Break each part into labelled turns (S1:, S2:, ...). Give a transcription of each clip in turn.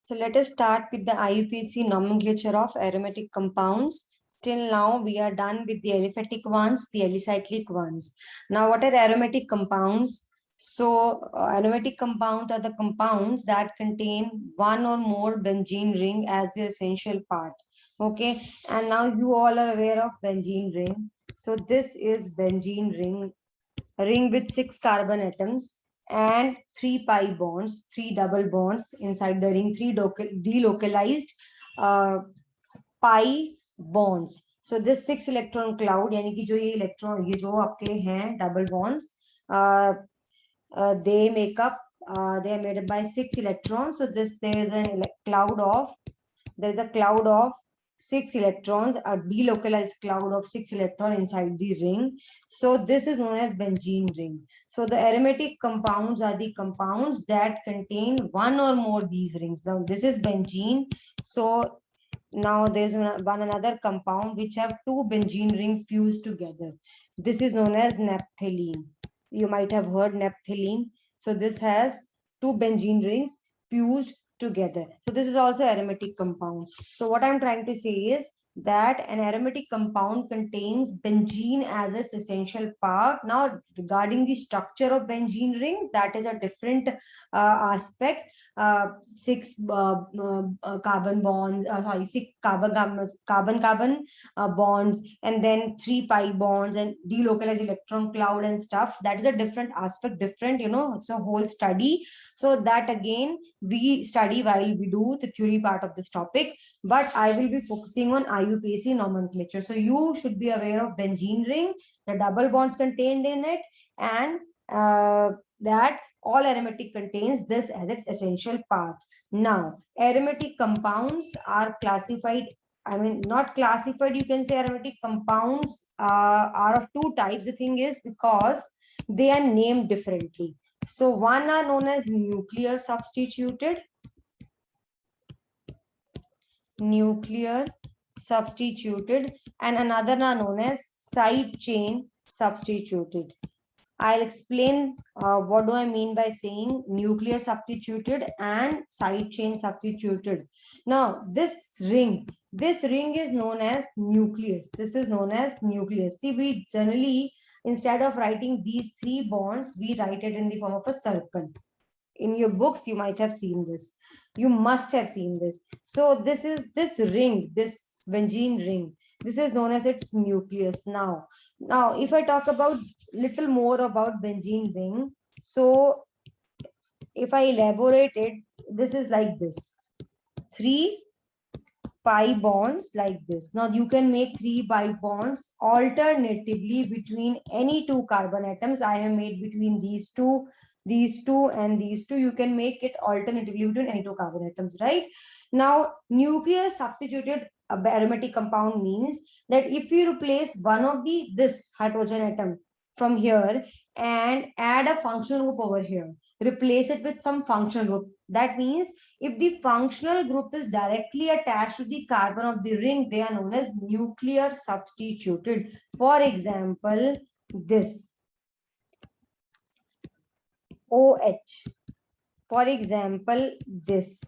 S1: So let us start with the IUPAC nomenclature of aromatic compounds. Till now, we are done with the aliphatic ones, the alicyclic ones. Now, what are aromatic compounds? So, aromatic compounds are the compounds that contain one or more benzene ring as their essential part. Okay, and now you all are aware of benzene ring. So, this is benzene ring with 6 carbon atoms and 3 pi bonds, 3 double bonds inside the ring, 3 delocalized uh, pi bonds. So this 6 electron cloud, यानी कि जो ये electron ये जो आपके हैं double bonds, they make up they are made up by 6 electrons. So this there is a cloud of 6 electrons, a delocalized cloud of 6 electrons inside the ring. So this is known as benzene ring. So the aromatic compounds are the compounds that contain one or more these rings. Now this is benzene. So now there's another compound which have 2 benzene ring fused together. This is known as naphthalene. You might have heard naphthalene. So this has 2 benzene rings fused together. So this is also aromatic compound. So what I'm trying to say is that an aromatic compound contains benzene as its essential part. Now regarding the structure of benzene ring, that is a different aspect. 6 carbon bonds, sorry, 6 carbon bonds, and then 3 pi bonds and delocalized electron cloud and stuff. That is a different aspect, different, it's a whole study. So that again we study while we do the theory part of this topic, but I will be focusing on IUPAC nomenclature. So you should be aware of benzene ring, the double bonds contained in it, and that all aromatic contains this as its essential parts. Now, aromatic compounds are classified, not classified, you can say aromatic compounds are of 2 types. The thing is because they are named differently. So one are known as nuclear substituted, and another are known as side chain substituted. I'll explain what do I mean by saying nuclear substituted and side chain substituted. Now, this ring is known as nucleus. This is known as nucleus. See, we generally, instead of writing these 3 bonds, we write it in the form of a circle. In your books, you might have seen this. You must have seen this. So this is this ring, this benzene ring. This is known as its nucleus. Now, if I talk about little more about benzene ring, so if I elaborate it, this is like this: 3 pi bonds like this. Now you can make 3 pi bonds alternatively between any 2 carbon atoms. I have made between these two, and these two. You can make it alternatively between any 2 carbon atoms, right? Now, nuclear substituted aromatic compound means that if you replace one of this hydrogen atom from here and add a functional group over here, replace it with some functional group. That means if the functional group is directly attached to the carbon of the ring, they are known as nuclear substituted. For example, this OH. For example, this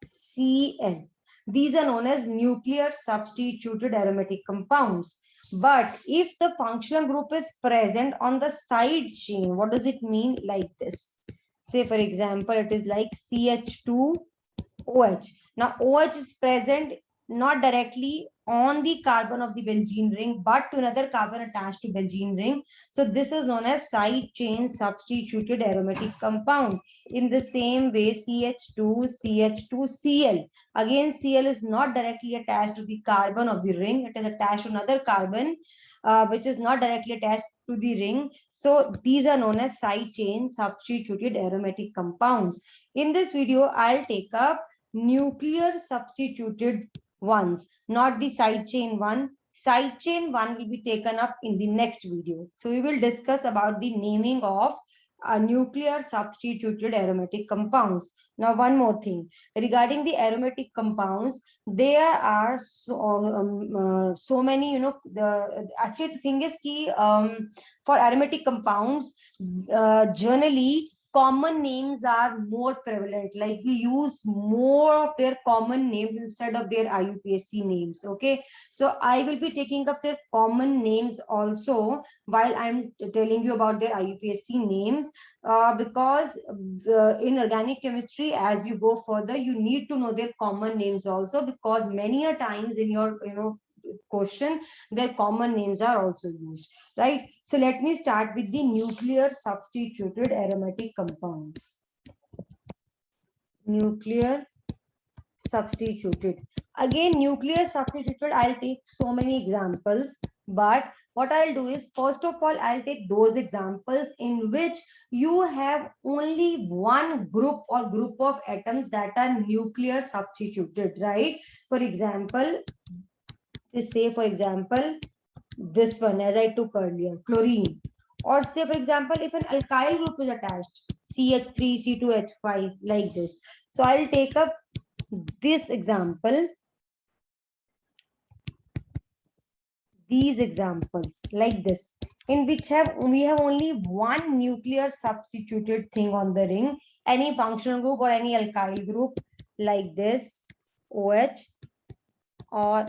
S1: Cl. These are known as nuclear substituted aromatic compounds. But if the functional group is present on the side chain, what does it mean? Like this. Say, for example, it is like CH2OH. Now, OH is present not directly on the carbon of the benzene ring, but to another carbon attached to benzene ring. So this is known as side chain substituted aromatic compound. In the same way, CH2Cl. Again, Cl is not directly attached to the carbon of the ring. It is attached to another carbon, which is not directly attached to the ring. So these are known as side chain substituted aromatic compounds. In this video, I'll take up nuclear substituted ones, not the side chain one. Side chain one will be taken up in the next video. So we will discuss about the naming of nuclear substituted aromatic compounds. Now, one more thing regarding the aromatic compounds, there are so many, actually the thing is for aromatic compounds, generally common names are more prevalent, like we use more of their common names instead of their IUPAC names. Okay, so I will be taking up their common names also while I'm telling you about their IUPAC names, because in organic chemistry, as you go further, you need to know their common names also, because many a times in your question, their common names are also used, right? So let me start with the nuclear substituted aromatic compounds. Nuclear substituted. Again, nuclear substituted, I'll take so many examples, but what I'll do is, first of all, I'll take those examples in which you have only one group or group of atoms that are nuclear substituted, right? For example, say for example, this one, as I took earlier, chlorine. Or say for example, if an alkyl group is attached, CH3, C2H5, like this. So I'll take up this example, these examples like this, in which we have only one nuclear substituted thing on the ring, any functional group or any alkyl group, like this, OH or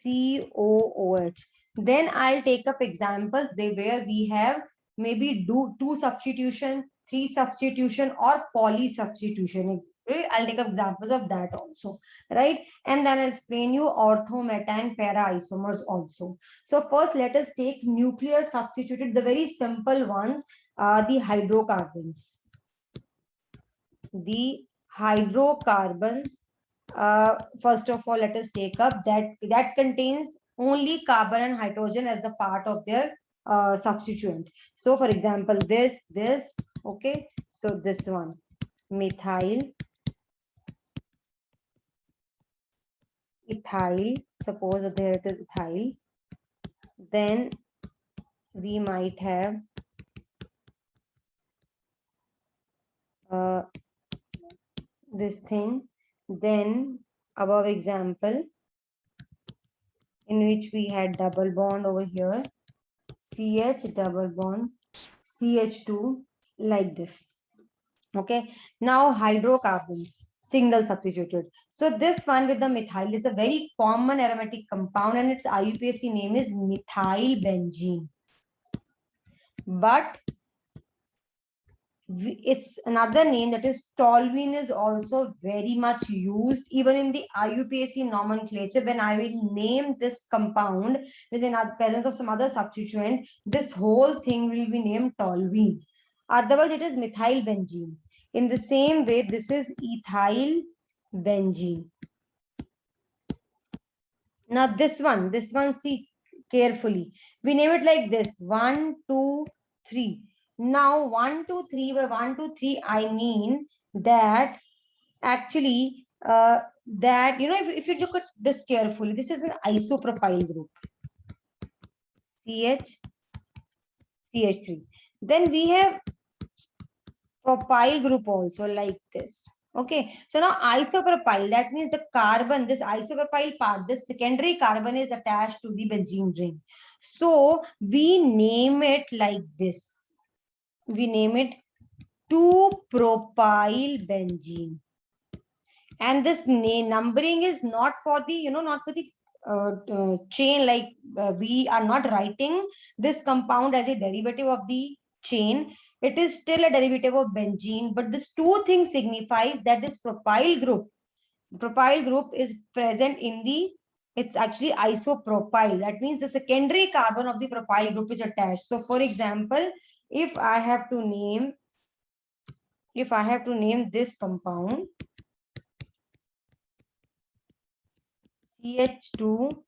S1: COOH. Then I'll take up examples where we have maybe two substitution, three substitution, or poly substitution. I'll take up examples of that also, right? And then I'll explain you ortho, meta, and para isomers also. So first, let us take nuclear substituted, the very simple ones, the hydrocarbons. The hydrocarbons, first of all, let us take up that contains only carbon and hydrogen as the part of their substituent. So for example, this, okay, so this one, methyl, ethyl, suppose that there it is ethyl. Then we might have this thing. Then above example, in which we had double bond over here, CH double bond, CH2, like this. Okay, now hydrocarbons, single substituted. So this one with the methyl is a very common aromatic compound, and its IUPAC name is methylbenzene. But it's another name, that is toluene, is also very much used even in the IUPAC nomenclature. When I will name this compound within the presence of some other substituent, this whole thing will be named toluene. Otherwise, it is methylbenzene. In the same way, this is ethyl benzene. Now this one, see carefully. We name it like this: 1, 2, 3. Now 1, 2, 3. By 1, 2, 3, I mean that actually that if you look at this carefully, this is an isopropyl group, CH3. Then we have propyl group also, like this. Okay, so now isopropyl, that means the carbon, this isopropyl part, this secondary carbon is attached to the benzene ring. So we name it like this. We name it 2-propyl benzene. And this numbering is not for the, not for the chain, like we are not writing this compound as a derivative of the chain. It is still a derivative of benzene, but this two things signifies that this propyl group is present in the, it's actually isopropyl. That means the secondary carbon of the propyl group is attached. So for example, if I have to name this compound CH2,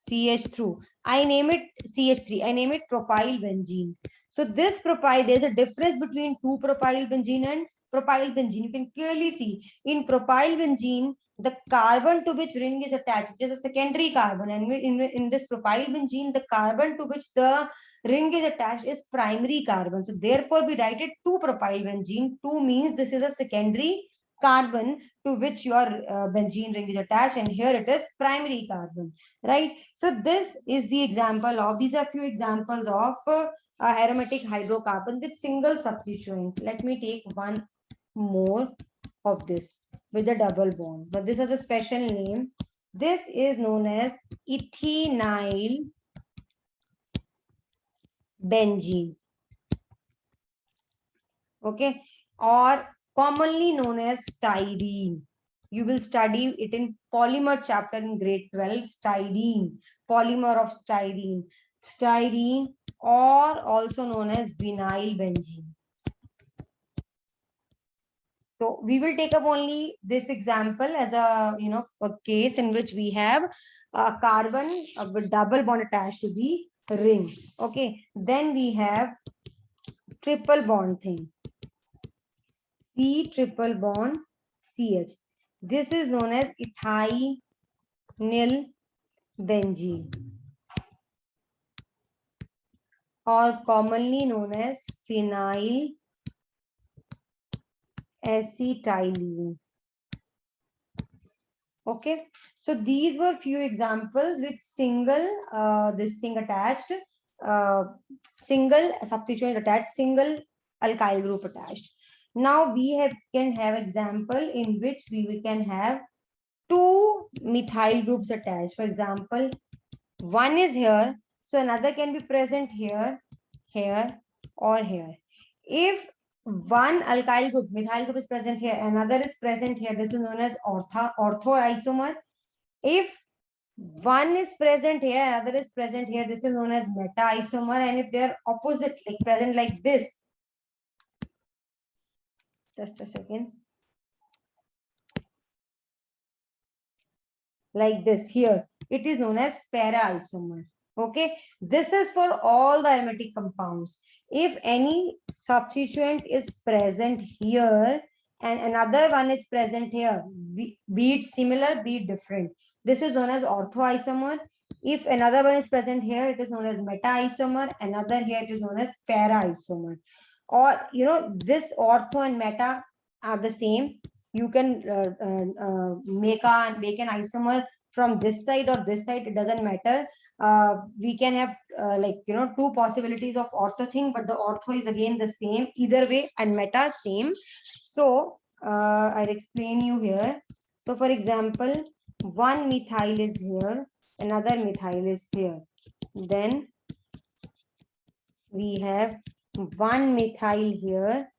S1: CH3, I name it CH3, I name it propyl benzene. So this propyl, there's a difference between 2-propyl benzene and propyl benzene. You can clearly see in propyl benzene, the carbon to which ring is attached, it is a secondary carbon, and in this propyl benzene, the carbon to which the ring is attached is primary carbon. So therefore, we write it 2-propyl benzene. 2 means this is a secondary carbon to which your benzene ring is attached, and here it is primary carbon, right? So this is the example of, these are few examples of aromatic hydrocarbon with single substituent. Let me take one more of this with a double bond, but this has a special name. This is known as ethinyl benzene, okay, or commonly known as styrene. You will study it in polymer chapter in grade 12. Styrene, polymer of styrene, styrene, or also known as vinyl benzene. So we will take up only this example as a a case in which we have a carbon with double bond attached to the ring. Okay, then we have triple bond thing. C triple bond CH. This is known as ethynyl benzene, or commonly known as phenyl acetylene. Okay, so these were few examples with single this thing attached, single substituent attached, single alkyl group attached. Now we can have example in which we can have two methyl groups attached. For example, one is here, so another can be present here, here, or here. If one alkyl group, methyl group is present here, another is present here, this is known as orthoisomer. If one is present here, another is present here, this is known as meta-isomer. And if they are opposite, like present like this, just a second, like this here, it is known as para-isomer. Okay, this is for all the aromatic compounds. If any substituent is present here and another one is present here, be it similar, be it different, this is known as orthoisomer. If another one is present here, it is known as meta-isomer. Another here, it is known as para-isomer. Or this ortho and meta are the same. You can make an isomer from this side or this side, it doesn't matter. We can have two possibilities of ortho thing, but the ortho is again the same either way, and meta same. So I'll explain you here. So for example, one methyl is here, another methyl is here, then we have one methyl here,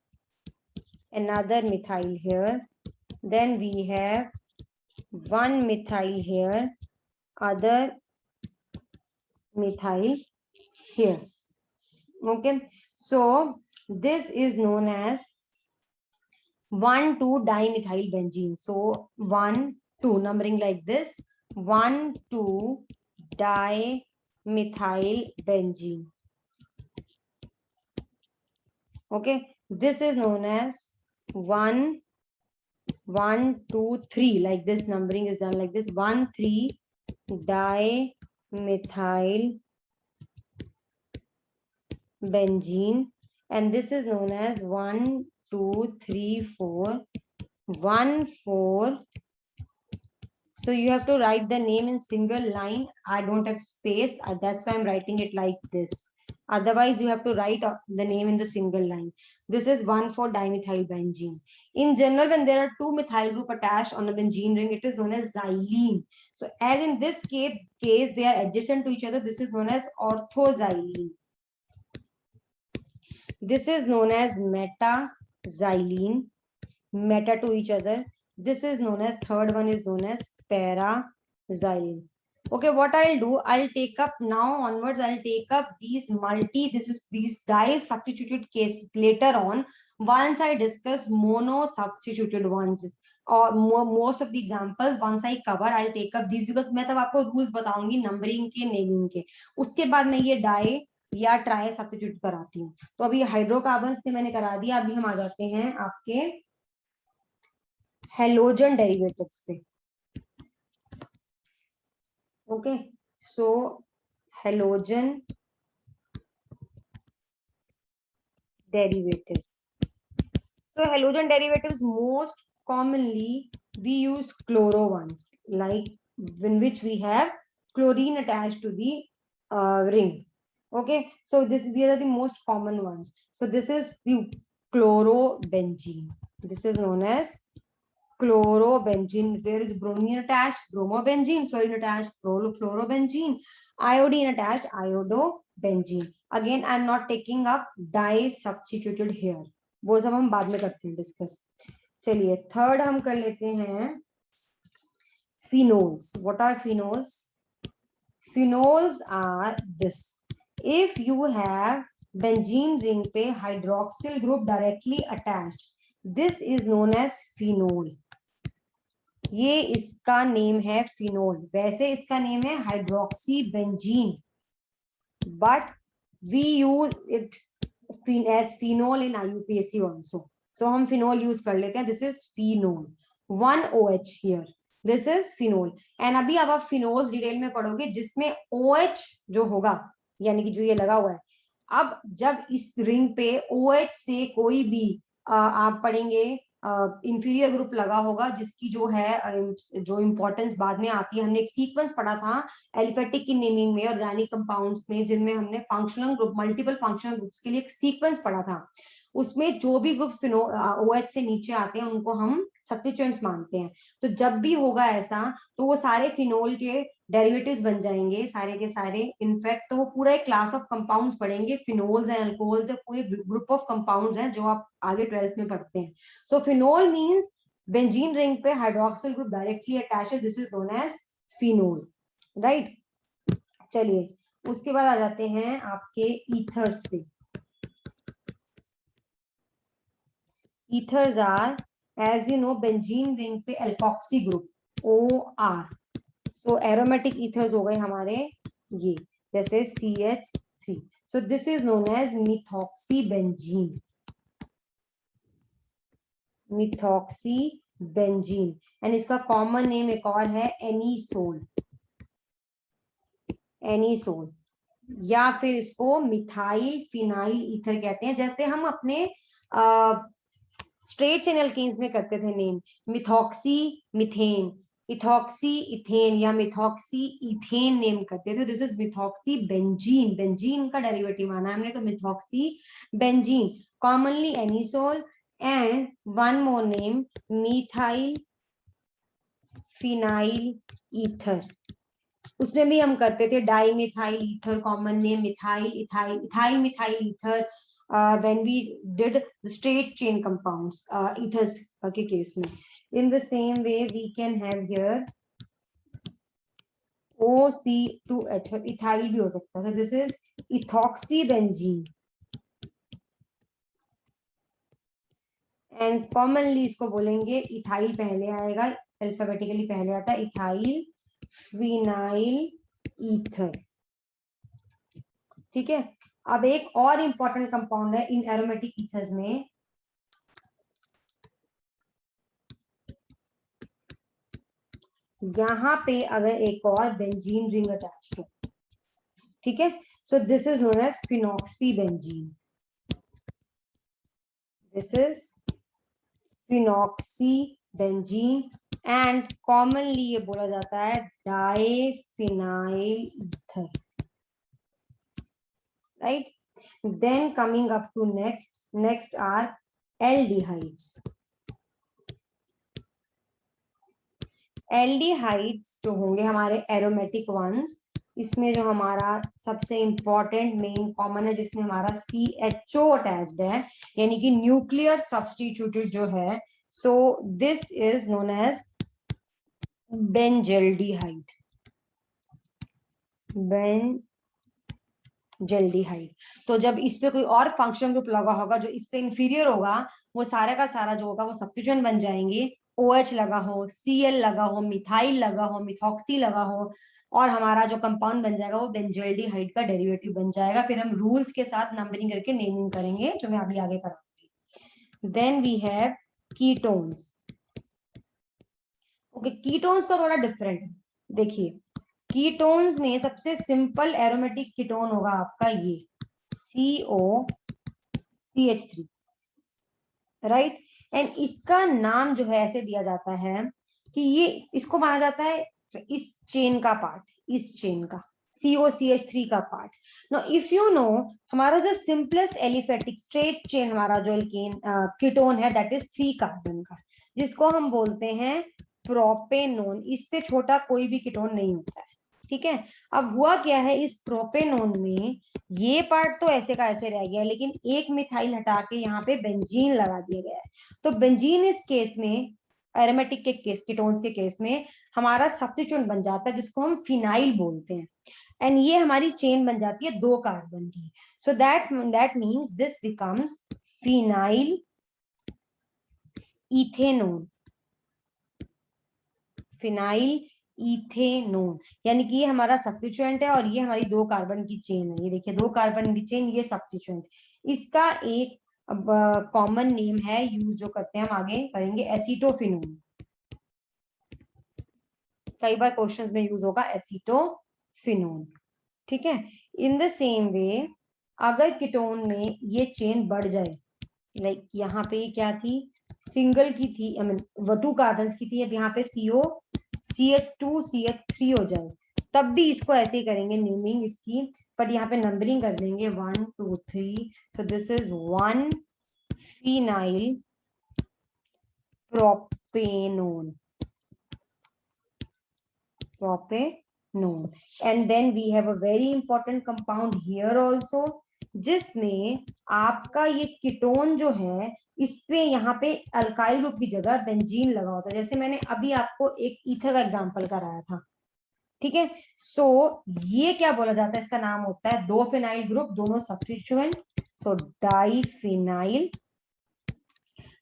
S1: another methyl here, then we have one methyl here, other methyl here. Okay, so this is known as 1,2-dimethyl benzene. So 1, 2, numbering like this, 1,2-dimethyl benzene. Okay, this is known as 1, 1, 2, 3, like this, numbering is done like this, 1,3-dimethyl benzene, and this is known as 1, 2, 3, 4, 1, 4. So you have to write the name in single line. I don't have space, that's why I'm writing it like this. Otherwise, you have to write the name in the single line. This is 1,4-dimethyl benzene. In general, when there are two methyl group attached on a benzene ring, it is known as xylene. So as in this case, they are adjacent to each other. This is known as orthoxylene. This is known as meta-xylene, meta to each other. This is known as, third one is known as para-xylene. Okay, what I'll do, I'll take up now onwards, I'll take up these these di-substituted cases later on, once I discuss mono-substituted ones, or most of the examples once I cover, I'll take up these, because मैं तब आपको rules बताऊंगी numbering के, naming के, उसके बाद मैं ये डाई या ट्राई सब्स्टिट्यूट कराती हूँ. तो अभी हाइड्रोकार्बन्स ने मैंने करा दिया. अभी हम आ जाते हैं आपके हेलोजन डेरिवेटिव्स पे. Okay, so halogen derivatives. So halogen derivatives, most commonly we use chloro ones, like in which we have chlorine attached to the ring. Okay, so these are the most common ones. So this is the chlorobenzene. This is known as chlorobenzene. There is bromine attached, bromobenzene, fluorine attached, fluorobenzene, iodine attached, iodobenzene. Again, I am not taking up di substituted here. वो सब हम बाद में करते हैं discuss. चलिए third हम कर लेते हैं phenols. What are phenols? Phenols are this. If you have benzene ring पे hydroxyl group directly attached, this is known as phenol. ये इसका नेम है फिनोल. वैसे इसका नेम है hydroxy benzene, but we use it as phenol in IUPAC also. So हम phenol use कर लेते हैं. This is phenol. 1 OH here. This is phenol. And अभी अब आप फिनोल्स डिटेल में पढ़ोगे जिसमें OH जो होगा, यानी कि जो ये लगा हुआ है. अब जब इस रिंग पे OH से कोई भी आप पढ़ेंगे इंफीरियर ग्रुप लगा होगा, जिसकी जो है जो इंपॉर्टेंस बाद में आती है. हमने एक सीक्वेंस पढ़ा था एलिफेटिक की नेमिंग में, ऑर्गेनिक कंपाउंड्स में, जिनमें हमने functional group, multiple functional groups के लिए एक सीक्वेंस पढ़ा था. उसमें जो भी ग्रुप्स OH से नीचे आते हैं उनको हम सब्स्टिट्यूएंट्स मानते हैं. तो जब भी होगा ऐसा तो वो सारे फिनोल के डेरिवेटिव्स बन जाएंगे सारे के सारे. इनफैक्ट तो वो पूरा एक क्लास ऑफ कंपाउंड्स पढ़ेंगे. फिनोल्स एंड अल्कोहल्स है, पूरे ग्रुप ऑफ कंपाउंड्स हैं जो आप आगे 12th में पढ़ते हैं. So phenol means benzene ring पे हाइड्रोक्सिल ग्रुप डायरेक्टली अटैच है. This is known as phenol. Right. चलिए उसके बाद आ जाते हैं आपके ईथर्स पे. Ethers are, as you know, benzene ring पे alkoxy group OR. So aromatic ethers हो गए हमारे ये, जैसे CH3. So this is known as methoxybenzene. methoxybenzene. And इसका कॉमन नेम एक और है एनीसोल. एनीसोल या फिर इसको मिथाइल फिनाइल ईथर कहते हैं. जैसे हम अपने स्ट्रेट चेन एल्केन्स में करते थे name, methoxy methane, ethoxy ethane या मिथॉक्सी इथेन नेम करते थे. This is methoxy benzene. Benzene का डेरिवेटिव आना हमने, तो methoxy benzene. Commonly anisole. And one more name methyl phenyl ether. उसमें भी हम करते थे di methyl ether, common name methyl ethyl methyl ether. When we did the straight chain compounds, ethers के केस में. In the same way we can have here OC2H, ethyl भी हो सकता है. So this is ethoxybenzene. And commonly इसको बोलेंगे, ethyl पहले आएगा, अल्फाबेटिकली पहले आता है इथाइल फिनाइल ईथर. ठीक है. अब एक और इंपॉर्टेंट कंपाउंड है इन एरोमेटिक ईथर्स में, यहां पे अगर एक और बेंजीन रिंग अटैच्ड हो. ठीक है. So this is known as phenoxybenzene. This is phenoxybenzene. And commonly ये बोला जाता है diphenyl ether. Right. Then coming up to next are aldehydes. Aldehydes जो होंगे हमारे aromatic ones, इसमें जो हमारा सबसे इंपॉर्टेंट मेन कॉमन है जिसमें हमारा CHO अटैच्ड है, यानी कि न्यूक्लियर सब्स्टिट्यूटेड जो है. So this is known as benzaldehyde. Benzaldehyde. तो जब इस पे कोई और फंक्शन ग्रुप लगा होगा जो इससे इंफीरियर होगा, वो सारा का सारा जो होगा वो सब्स्टिट्यूएंट बन जाएंगे. OH लगा हो, Cl लगा हो, मिथाइल लगा हो, मिथॉक्सी लगा हो, और हमारा जो कंपाउंड बन जाएगा वो बेंजल्डिहाइड का डेरिवेटिव बन जाएगा. फिर हम रूल्स के साथ नंबरिंग करके नेमिंग करेंगे, जो मैं अभी आगे कराऊंगी. Then we have ketones. Okay, ketones का थोड़ा डिफरेंट है. देखिए कीटोन्स में सबसे सिंपल एरोमेटिक कीटोन होगा आपका ये COCH3. राइट. एंड इसका नाम जो है ऐसे दिया जाता है कि ये इसको माना जाता है इस चेन का पार्ट, इस चेन का COCH3 का part. Now if you know, हमारा जो सिंपलेस्ट एलिफेटिक स्ट्रेट चेन हमारा जो एल्केन कीटोन है दैट इज 3 कार्बन का, जिसको हम बोलते हैं प्रोपेनोन। इससे छोटा कोई भी कीटोन नहीं होता है, ठीक है। अब हुआ क्या है इस प्रोपेनोन में, ये पार्ट तो ऐसे का ऐसे रह गया, लेकिन एक मिथाइल हटा के यहाँ पे बेंजीन लगा दिया गया है। तो बेंजीन इस केस में, एरोमेटिक के केस, कीटोन्स के केस में हमारा सब्स्टिट्यूएंट बन जाता है, जिसको हम फिनाइल बोलते हैं। एंड ये हमारी चेन बन जाती है 2 कार्बन की। So that means this becomes phenyl ethanone, phenyl ethanone, यानी कि ये हमारा सब्स्टिट्यूएंट है और ये हमारी 2 कार्बन की चेन है। ये देखिए 2 कार्बन की चेन, ये सब्स्टिट्यूएंट। इसका एक कॉमन नेम है, यूज जो करते हैं हम आगे करेंगे, एसीटोफिनोन। कई बार क्वेश्चंस में यूज होगा एसीटोफिनोन, ठीक है। इन द सेम वे अगर कीटोन में ये चेन बढ़ जाए, लाइक यहाँ पे क्या थी, सिंगल की थी, आई मीन 2 कार्बन की थी, अब यहाँ पे COCH2CH3 हो जाए, तब भी इसको ऐसे ही करेंगे नेमिंग इसकी, बट यहाँ पे नंबरिंग कर देंगे 1 2 3। तो this is 1 phenyl propanone, propanone. And then we have a very important compound here also, जिसमें आपका ये कीटोन जो है, इस पे यहाँ पे अल्काइल ग्रुप की जगह बेंजीन लगा होता है। जैसे मैंने अभी आपको एक ईथर का एग्जांपल कराया था, ठीक है। सो ये क्या बोला जाता है, इसका नाम होता है 2 फिनाइल ग्रुप, दोनों सब्स्टिट्यूएंट। सो डाइफिनाइल,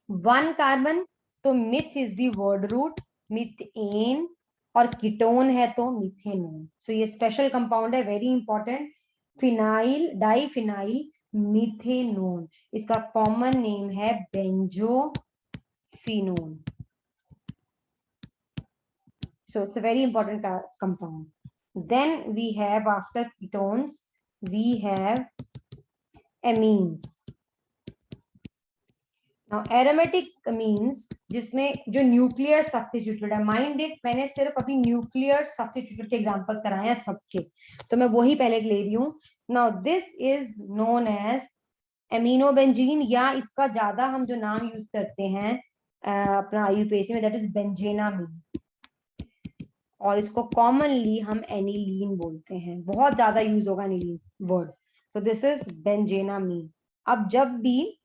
S1: 1 कार्बन, तो meth is the word root, methane, और कीटोन है तो मिथेनोन। सो ये स्पेशल कंपाउंड है, very important, phenyl, diphenyl methanone. इसका कॉमन नेम है benzophenone. So it's a very important compound. Then we have, after ketones, we have amines. Now aromatic amines, जिसमें जो nuclear substituted है, mind it, मैंने सिर्फ अभी nuclear substituted के examples कराए हैं सबके, तो मैं वही पहले ले रही हूँ। Now this is known as aminobenzene, या इसका ज्यादा हम जो नाम यूज करते हैं अपना IUPAC में, दैट इज बेंजेनामीन, और इसको कॉमनली हम एनिलीन बोलते हैं, बहुत ज्यादा यूज होगा एनिलीन वर्ड। तो दिस इज बेंजेनामीन। अब जब भी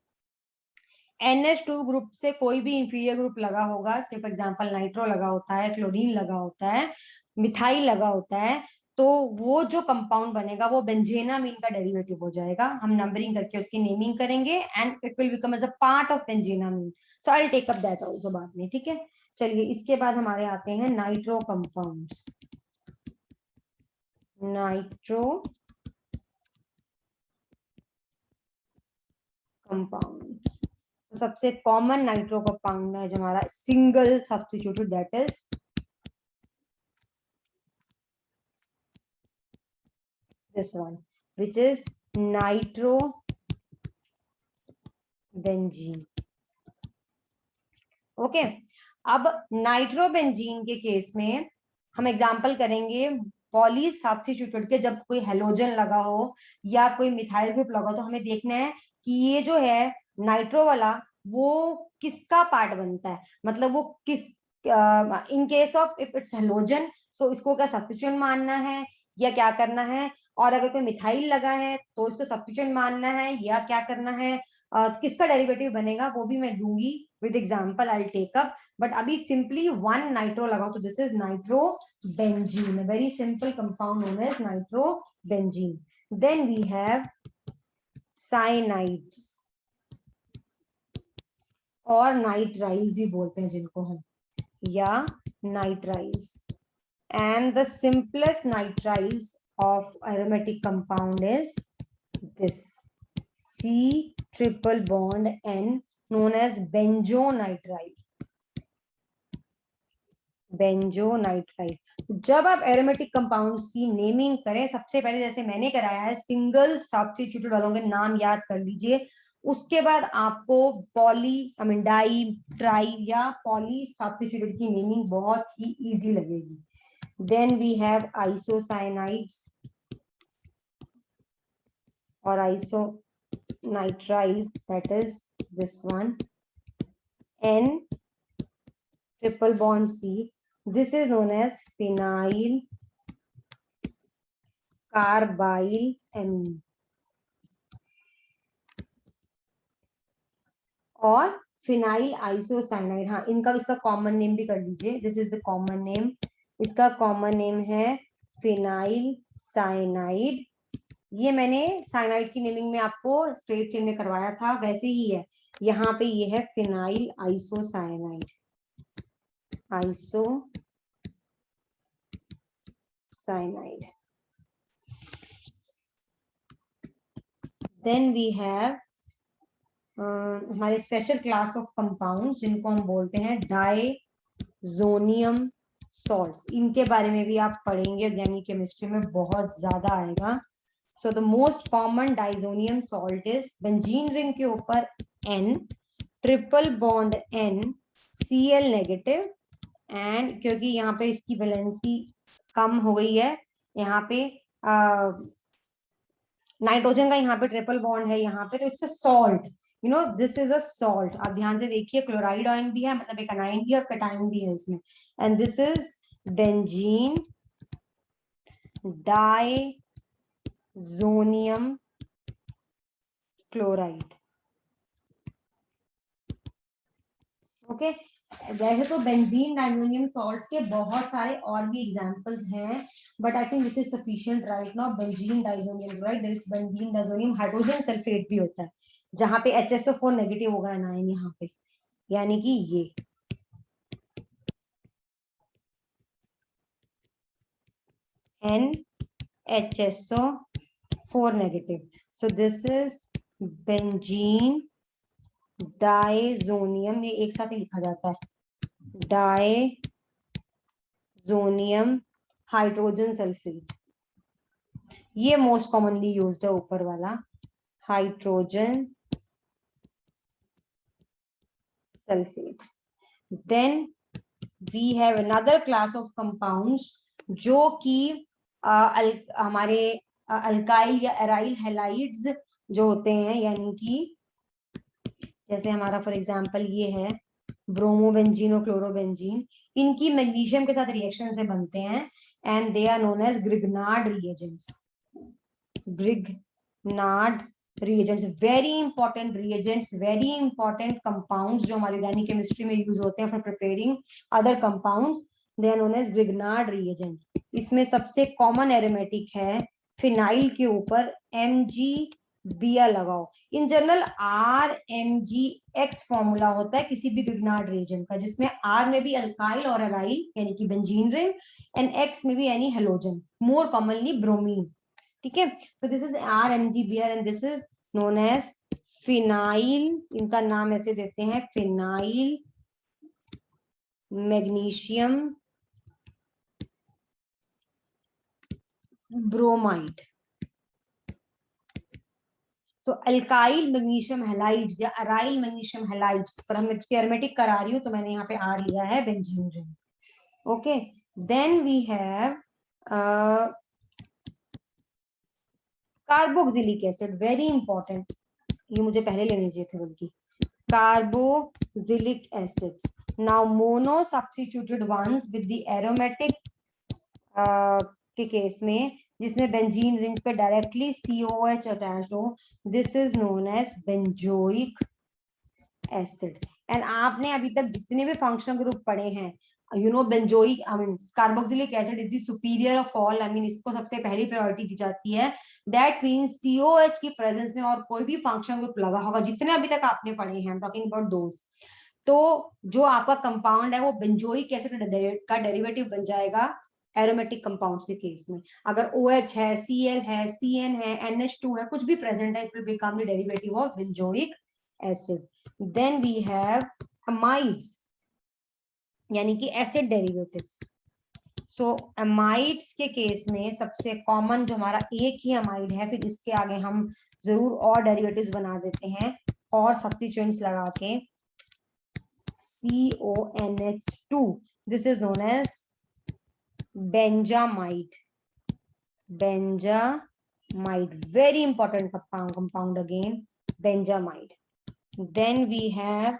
S1: NH2 ग्रुप से कोई भी इंफीरियर ग्रुप लगा होगा, फॉर एग्जांपल नाइट्रो लगा होता है, क्लोरीन लगा होता है, मिथाइल लगा होता है, तो वो जो कंपाउंड बनेगा वो बेंजेनामीन का डेरिवेटिव हो जाएगा। हम नंबरिंग करके उसकी नेमिंग करेंगे and it will become as a part of benzenamine. So I will take up that also बाद में, ठीक है। चलिए इसके बाद हमारे आते हैं नाइट्रो कंपाउंड्स। नाइट्रो कंपाउंड, तो सबसे कॉमन नाइट्रो कंपाउंड है जो हमारा single substituted, that is this one, which is nitrobenzene. Okay अब नाइट्रोबेंजीन के केस में हम एग्जांपल करेंगे पॉली सब्स्टिट्यूटेड के, जब कोई हेलोजन लगा हो या कोई मिथाइल ग्रुप लगा हो, तो हमें देखना है कि ये जो है नाइट्रो वाला वो किसका पार्ट बनता है, मतलब वो किस, in case of if it's halogen, so इसको क्या सब्स्टिट्यूएंट मानना है या क्या करना है, और अगर कोई मिथाइल लगा है तो इसको सब्स्टिट्यूएंट मानना है या क्या करना है, किसका डेरिवेटिव बनेगा वो भी मैं दूंगी with example, I will take up. But अभी सिंपली 1 नाइट्रो लगाओ, तो this is nitrobenzene, very simple compound known as nitrobenzene. Then we have cyanides, और नाइट्राइल्स भी बोलते हैं जिनको हम, या nitriles. And the simplest nitriles of aromatic compound is this C triple bond N, known as benzonitrile. बेंजोनाइट्राइल। जब आप aromatic compounds की नेमिंग करें, सबसे पहले जैसे मैंने कराया है सिंगल सब्स्टिट्यूटेड वालों के नाम याद कर लीजिए, उसके बाद आपको poly, I mean di, tri या पॉली सब्स्टिट्यूटेड की नेमिंग बहुत ही इजी लगेगी। Then we have isocyanides, or isonitrile, that is this one, N triple bond C. This is known as phenyl carbyl amine और फिनाइल आइसोसाइनाइड. हाँ, इनका इसका common name भी कर लीजिए. This is the common name. इसका common name है phenyl cyanide. ये मैंने साइनाइड की नेमिंग में आपको स्ट्रेट चेन में करवाया था, वैसे ही है यहाँ पे. ये है phenyl isocyanide, isocyanide. Then we have हमारे स्पेशल क्लास ऑफ कंपाउंड्स जिनको हम बोलते हैं डाइजोनियम सॉल्ट्स. इनके बारे में भी आप पढ़ेंगे ऑर्गेनिक केमिस्ट्री में, बहुत ज्यादा आएगा. So the most common diazonium salt is benzene ring के ऊपर N, triple bond N, Cl negative. And क्योंकि यहाँ पे इसकी वैलेंसी कम हो गई है, यहाँ पे नाइट्रोजन का यहाँ पे ट्रिपल बॉन्ड है यहाँ पे, तो it's a salt. You know this is a salt. आप ध्यान से देखिए, क्लोराइड आयन भी है, मतलब एक अनाइन भी और कैटायन भी है इसमें. And this is benzene diazonium chloride. Okay. वैसे तो बेंजीन डाइजोनियम सॉल्ट्स के बहुत सारे और भी एग्जांपल्स हैं, but I think this is sufficient right now. Benzene diazonium chloride, there is benzene diazonium hydrogen sulphate भी होता है, जहां पे HSO4 नेगेटिव होगा एनायन यहाँ पे, यानी कि ये NHSO4 negative. So this is benzene diazonium, ये एक साथ ही लिखा जाता है, डाइजोनियम हाइड्रोजन सल्फेट. ये मोस्ट कॉमनली यूज्ड है ऊपर वाला, hydrogen sulphate. Then we have another class of compounds जो कि हमारे अल्काइल या एराइल हैलाइड्स जो होते हैं, यानी कि जैसे हमारा फॉर एग्जांपल ये है ब्रोमोबेंजीन और क्लोरोबेंजीन. इनकी मैग्नीशियम के साथ रिएक्शन से बनते हैं and they are known as Grignard reagents. Grignard reagents, very important reagents, very important compounds जो हमारी organic chemistry में यूज होते हैं for preparing other compounds, they are known as Grignard reagent. इसमें सबसे कॉमन एरोमेटिक है फिनाइल के ऊपर MgBr लगाओ. इन जनरल RMgX फॉर्मूला होता है किसी भी ग्रिग्नार्ड रिएजेंट का, जिसमें R में भी अल्काइल और एराइल यानी कि बेंजीन रिंग, एंड X में भी यानी हेलोजन, मोर कॉमनली ब्रोमीन. ठीक है. तो this is RMgBr and this is known as phenyl. इनका नाम ऐसे देते हैं, फिनाइल मैग्नीशियम ब्रोमाइड. तो अल्काइल मैग्नीशियम हैलाइड्स या अराइल मैग्नीशियम हैलाइड्स पर हम एरोमेटिक करा रही हूं, तो मैंने यहाँ पे R लिया है benzene ring. Okay. Then we have carboxylic acid, very important. ये मुझे पहले लेने चाहिए थे बल्कि. Carboxylic acids. Now mono substituted once with the aromatic के केस में, जिसमें बेंजीन रिंग पे डायरेक्टली COH अटैच्ड हो, this is known as benzoic acid. And आपने अभी तक जितने भी फंक्शनल ग्रुप पढ़े हैं, you know benzoic I mean carboxylic acid is the superior of all. I mean इसको सबसे पहली प्रायोरिटी दी जाती है. दैट मीन्स COH की प्रेजेंस में और कोई भी फंक्शनल ग्रुप लगा होगा जितने अभी तक आपने पढ़े हैं, टॉकिंग अबाउट दोस, तो जो आपका कंपाउंड है वो बेंजोइक एसिड का डेरिवेटिव बन जाएगा एरोमेटिक कंपाउंड्स के केस में. अगर OH है, Cl है, CN है, NH2 है, कुछ भी प्रेजेंट है, it will become the derivative of benzoic acid. Then we have amides यानी कि एसिड डेरिवेटिव्स. सो अमाइड्स के केस में सबसे कॉमन जो हमारा एक ही अमाइड है, फिर इसके आगे हम जरूर और डेरिवेटिव्स बना देते हैं और सब्स्टिट्यूएंट्स लगा के, CONH2. This is known as benzamide. Benzamide. very important compound again, benjamide. Then we have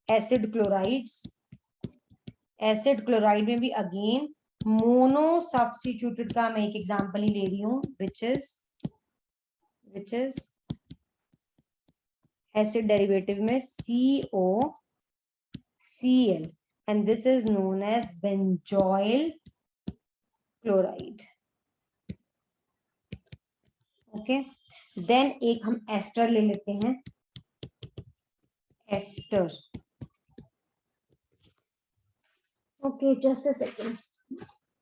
S1: acid chlorides. Acid chloride में भी अगेन मोनो सब्स्टिट्यूटेड का मैं एक एग्जांपल ही ले रही हूं, विच इज एसिड डेरिवेटिव में COCl and this is known as benzoyl chloride. Okay, then एक हम एस्टर ले लेते हैं. Ester, okay, just a second.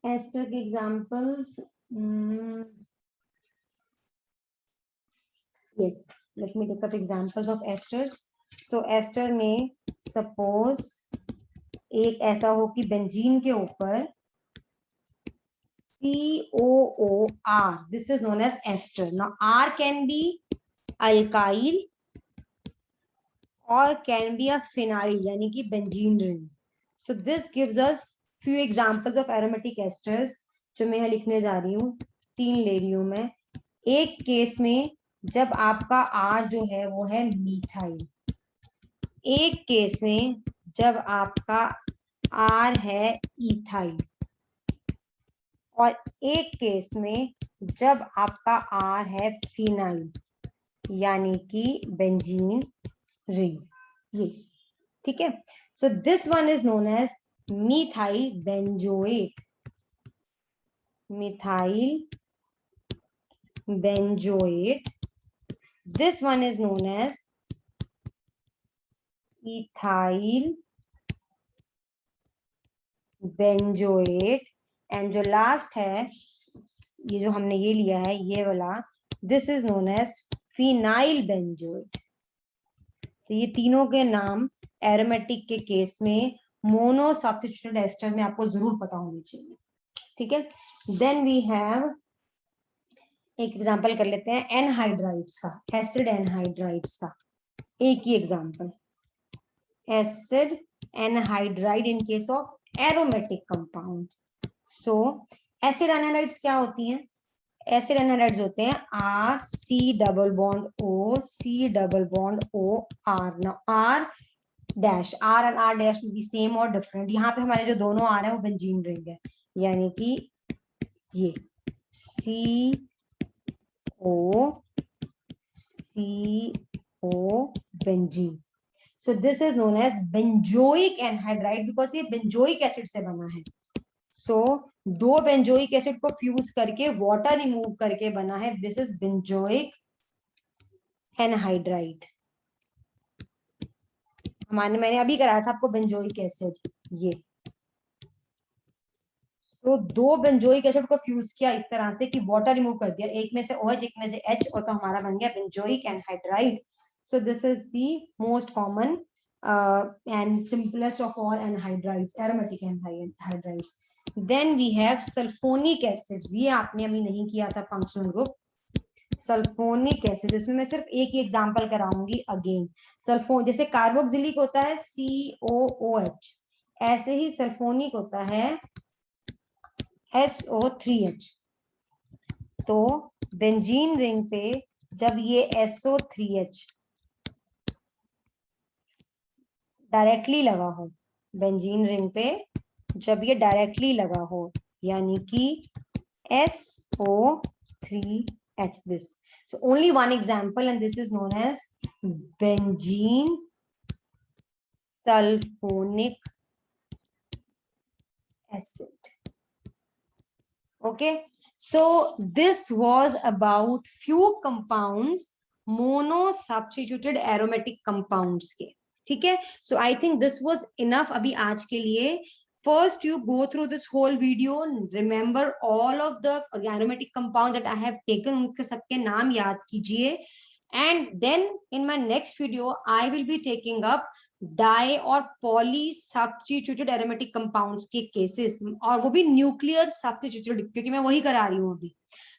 S1: Ester के examples, yes, let me look up examples of esters. So ester में suppose एक ऐसा हो कि बेंजीन के ऊपर COOR, this is known as ester. Now R can be alkyl or can be a phenyl, यानी कि benzene ring. So this gives us few examples of aromatic esters जो मैं यहाँ लिखने जा रही हूँ. 3 ले रही हूँ मैं. एक केस में जब आपका R जो है वो है मीथाइल, एक केस में जब आपका R है इथाइल, और एक केस में जब आपका R है फिनाइल, यानी कि बेंजीन रिंग. ये ठीक है. So this one is known as methyl benzoate. Methyl benzoate. This one is known as ethyl benzoate. And जो last है, ये जो हमने ये लिया है ये वाला, this is known as phenyl benzoate. तो ये तीनों के नाम एरोमेटिक के केस में मोनो सब्स्टिट्यूटेड एस्टर में आपको जरूर पता होनी चाहिए. ठीक है. देन वी हैव एक एग्जांपल कर लेते हैं एनहाइड्राइड्स का, एसिड एनहाइड्राइड्स का. एक ही example, acid anhydride in case of aromatic compound. So acid anhydrides क्या होती हैं? एसिड एनहाइड्राइड्स होते हैं RC double bond O, C double bond O, R. Now R dash, R and R dash भी same और डिफरेंट. यहाँ पे हमारे जो दोनों R है वो बेंजीन रिंग है, यानी कि ये CO benzene. So this is known as benzoic anhydride because ये बेंजोइक एसिड से बना है. सो दो बेंजोइक एसिड को फ्यूज करके वाटर रिमूव करके बना है. This is benzoic anhydride. मैंने अभी कराया था आपको बेंजोइक एसिड. ये तो दो बेंजोइक एसिड को फ्यूज किया इस तरह से कि वाटर रिमूव कर दिया, एक में से OH एक में से H, और तो हमारा बन गया benzoic anhydride. So this is the most common and simplest of all anhydrides, aromatic anhydrides. Then we have sulphonic acids. ये आपने अभी नहीं किया था फंक्शनल ग्रुप. सल्फोनिक एसिड, इसमें मैं सिर्फ एक ही एग्जांपल कराऊंगी अगेन. सल्फोन जैसे कार्बोक्सिलिक होता है COOH, ऐसे ही सल्फोनिक होता है SO3H. तो बेंजीन रिंग पे जब ये SO3H डायरेक्टली लगा हो, बेंजीन रिंग पे जब ये डायरेक्टली लगा हो, यानी कि SO3H, this. So only one example, and this is known as benzene sulfonic acid. Okay, so this was about few compounds, mono substituted aromatic compounds के. ठीक है. So I think this was enough अभी आज के लिए. First, you go through this whole video, remember all of the aromatic compounds that I have taken, उनके सबके नाम याद कीजिए. And then in my next video, I will be taking up di और पॉली सब्स्टिट्यूटेड एरोमेटिक कंपाउंड्स के cases, और वो भी न्यूक्लियर सब्स्टिट्यूटेड, क्योंकि मैं वही करा रही हूँ अभी.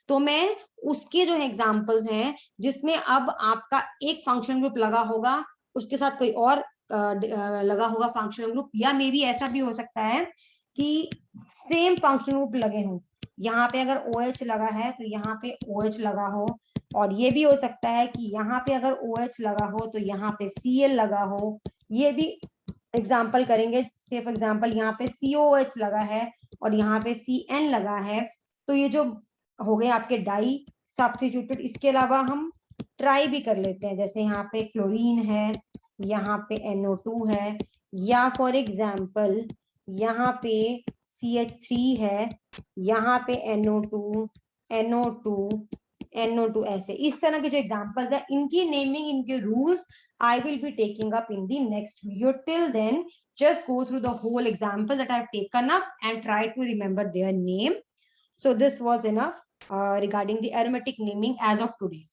S1: तो मैं उसके जो है एग्जांपल्स हैं जिसमें अब आपका एक फंक्शन ग्रुप लगा होगा, उसके साथ कोई और लगा होगा फंक्शनल ग्रुप, या मे बी ऐसा भी हो सकता है कि सेम फंक्शनल ग्रुप लगे हों. यहाँ पे अगर OH लगा है तो यहाँ पे OH लगा हो, और ये भी हो सकता है कि यहाँ पे अगर OH लगा हो तो यहाँ पे Cl लगा हो। ये भी एग्जाम्पल करेंगे, से फॉर एग्जाम्पल यहाँ पे COH लगा है और यहाँ पे CN लगा है, तो ये जो हो गए आपके डाई सब्स्टिट्यूटेड। इसके अलावा हम ट्राई भी कर लेते हैं, जैसे यहाँ पे क्लोरीन है, यहाँ पे NO2 है, या फॉर एग्जाम्पल यहाँ पे CH3 है, यहाँ पे NO2 NO2 NO2, ऐसे इस तरह के जो एग्जाम्पल्स है इनकी नेमिंग, इनके rules I will be taking up in the next video. Till then, just go through the whole example that I've taken up and try to remember their name. So this was enough regarding the aromatic naming as of today.